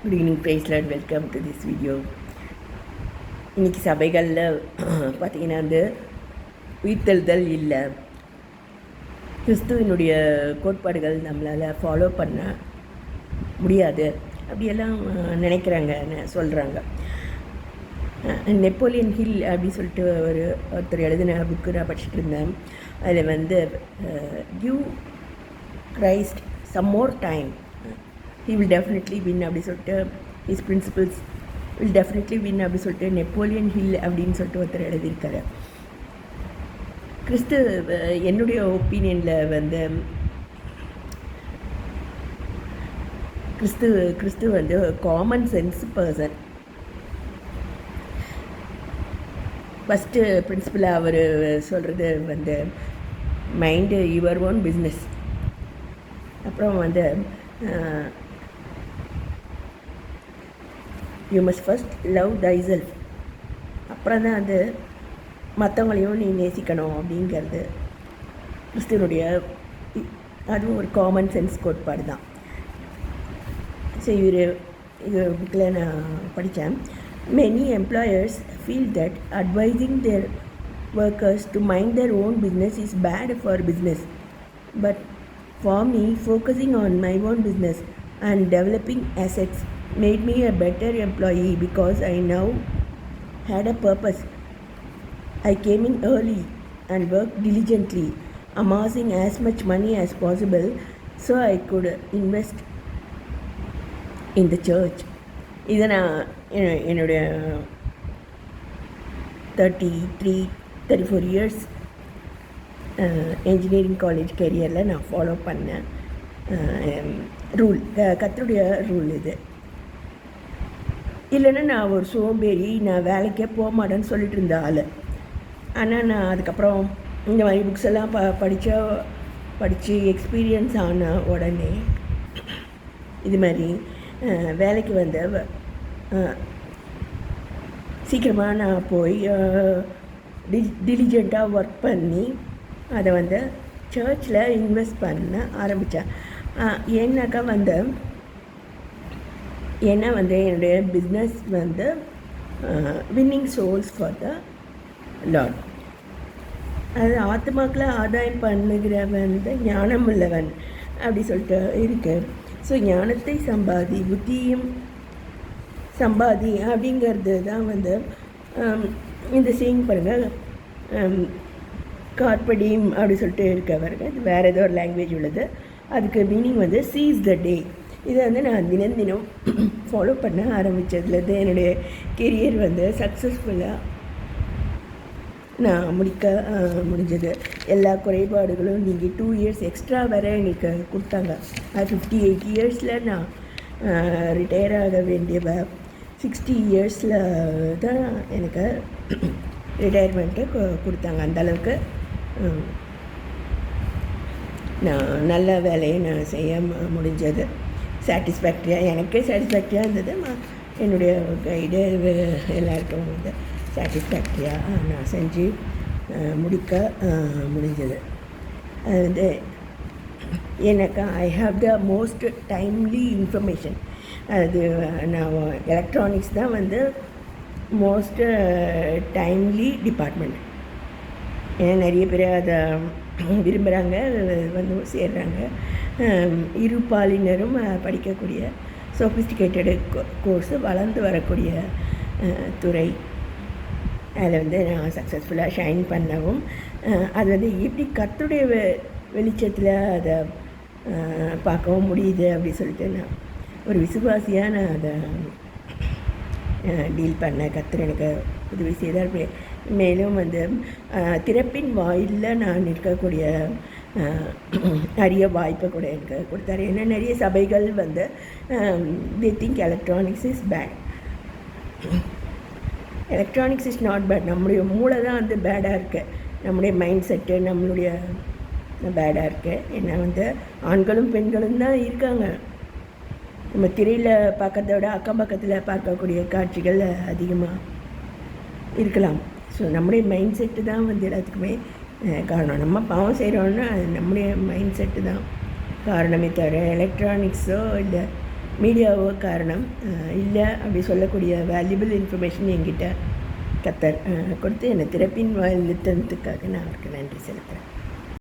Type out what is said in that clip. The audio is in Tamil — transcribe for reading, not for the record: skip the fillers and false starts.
Good evening praise Lord, welcome to this video. இன்றைக்கி சபைகளில் பார்த்திங்கன்னா வந்து உயிர்த்தெழுதல் இல்லை, கிறிஸ்துவனுடைய கோட்பாடுகள் நம்மளால் ஃபாலோ பண்ண முடியாது அப்படியெல்லாம் நினைக்கிறாங்கன்னு சொல்கிறாங்க. நெப்போலியன் ஹில் அப்படின்னு சொல்லிட்டு ஒருத்தர் எழுதின புக்கு நான் படிச்சுட்டு இருந்தேன். அதில் வந்து give Christ some more time, he will definitely win அப்படி சொல்லிட்டு, his principles will definitely win அப்படி சொல்லிட்டு நெப்போலியன் ஹில் அப்படின்னு சொல்லிட்டு ஒருத்தர் எழுதியிருக்காரு. என்னுடைய ஒப்பீனியனில் வந்து கிறிஸ்து வந்து காமன் சென்ஸ் பர்சன். ஃபஸ்ட்டு பிரின்சிபலாக அவர் சொல்கிறது வந்து மைண்டு யுவர் ஓன் பிஸ்னஸ். அப்புறம் வந்து யூ மஸ்ட் ஃபஸ்ட் லவ் தைசெல்ஃப். அப்புறம் தான் வந்து மற்றவங்களையும் நீ நேசிக்கணும் அப்படிங்கிறது கிறிஸ்துவனுடைய, அதுவும் ஒரு காமன் சென்ஸ் கோட்பாடு தான். ஸோ இது புக்கில் நான் படித்தேன். Many employers feel that advising their workers to mind their own business is bad for business, but for me, focusing on my own business and developing assets made me a better employee because I now had a purpose. I came in early and worked diligently, amassing as much money as possible so I could invest in the church. இதை நான் என்னுடைய 34 இயர்ஸ் என்ஜினியரிங் காலேஜ் கெரியரில் நான் ஃபாலோ பண்ணேன் ரூல், கர்த்தருடைய ரூல் இது. இல்லைன்னா நான் ஒரு சோம்பேறி, நான் வேலைக்கே போக மாட்டேன்னு சொல்லிட்டு இருந்த ஆள். ஆனால் நான் அதுக்கப்புறம் இந்த மாதிரி புக்ஸ் எல்லாம் படித்து எக்ஸ்பீரியன்ஸ் ஆன உடனே இது மாதிரி வேலைக்கு வந்து சீக்கிரமாக நான் போய் டிலிஜெண்ட்டாக ஒர்க் பண்ணி அதை வந்து சர்ச்சில் இன்வெஸ்ட் பண்ண ஆரம்பித்தேன். ஏன்னாக்கா வந்து என்னுடைய பிஸ்னஸ் வந்து winning souls for the Lord. அது ஆத்மாக்களை ஆதாயம் பண்ணுகிற வந்து ஞானம் உள்ளவன் அப்படி சொல்லிட்டு இருக்கு. ஸோ ஞானத்தை சம்பாதி, புத்தியும் சம்பாதி அப்படிங்கிறது தான் வந்து இந்த சேயிங் பாருங்கள், கார்படீம் அப்படி சொல்லிட்டு இருக்கவருங்க. இது வேறு ஏதோ ஒரு லாங்குவேஜ் உள்ளது. அதுக்கு மீனிங் வந்து சீஸ் த டே. இதை வந்து நான் தினம் ஃபாலோ பண்ண ஆரம்பித்ததுலேருந்து என்னுடைய கெரியர் வந்து சக்ஸஸ்ஃபுல்லாக நான் முடிஞ்சது. எல்லா குறைபாடுகளும் நீங்கள் 2 இயர்ஸ் எக்ஸ்ட்ரா வேறு எனக்கு கொடுத்தாங்க. 58 இயர்ஸில் நான் ரிட்டையர் ஆக வேண்டிய 60 இயர்ஸில் தான் எனக்கு ரிட்டையர்மெண்ட்டு கொடுத்தாங்க. அந்தளவுக்கு நான் நல்ல வேலையை நான் செய்ய முடிஞ்சது. சாட்டிஸ்ஃபேக்டரியாக, எனக்கே சாட்டிஸ்ஃபேக்டரியாக இருந்தது. என்னுடைய கைடு எல்லாருக்கும் வந்து சாட்டிஸ்ஃபேக்டரியாக நான் செஞ்சு முடிக்க முடிஞ்சது. அது வந்து எனக்கு I have the most timely information. அது நான் எலக்ட்ரானிக்ஸ் தான் வந்து மோஸ்ட் டைம்லி டிபார்ட்மெண்ட். ஏன்னா நிறைய பேர் அதை விரும்புகிறாங்க, வந்து சேர்றாங்க. இரு பாலினரும் படிக்கக்கூடிய சொஃபிஸ்டிகேட்டடு கோர்ஸு வளர்ந்து வரக்கூடிய துறை. அதில் வந்து நான் சக்ஸஸ்ஃபுல்லாக ஷைன் பண்ணவும், அது வந்து எப்படி கர்த்தருடைய வெளிச்சத்தில் அதை பார்க்கவும் முடியுது அப்படி சொல்லிட்டு நான் ஒரு விசுவாசியாக நான் அதை டீல் பண்ண கர்த்தர் எனக்கு உதவி செய்தார். மேலும் வந்து திறப்பின் வாயிலில் நான் நிற்கக்கூடிய நிறைய வாய்ப்பை கூட எனக்கு கொடுத்தாரு. ஏன்னா நிறைய சபைகள் வந்து they think electronics is bad. Electronics is not bad. நம்முடைய மூளை தான் வந்து பேடாக இருக்குது, நம்முடைய மைண்ட் செட்டு நம்மளுடைய பேடாக இருக்குது. ஏன்னா வந்து ஆண்களும் பெண்களும் தான் இருக்காங்க. நம்ம திரையில் பார்க்கறத விட அக்கம் பக்கத்தில் பார்க்கக்கூடிய காட்சிகள் அதிகமாக இருக்கலாம். ஸோ நம்முடைய மைண்ட் செட்டு தான் வந்து எல்லாத்துக்குமே காரணம். நம்ம பாவம் செய்கிறோன்னா அது நம்முடைய மைண்ட் செட்டு தான் காரணமே தவிர எலக்ட்ரானிக்ஸோ இல்லை மீடியாவோ காரணம். இல்லை அப்படி சொல்லக்கூடிய வேல்யூபிள் இன்ஃபர்மேஷன் என்கிட்ட கத்தர் கொடுத்து என்னை திறப்பின் வாயில் நிறுத்தினதுக்காக நான் அவருக்கு நன்றி செலுத்துகிறேன்.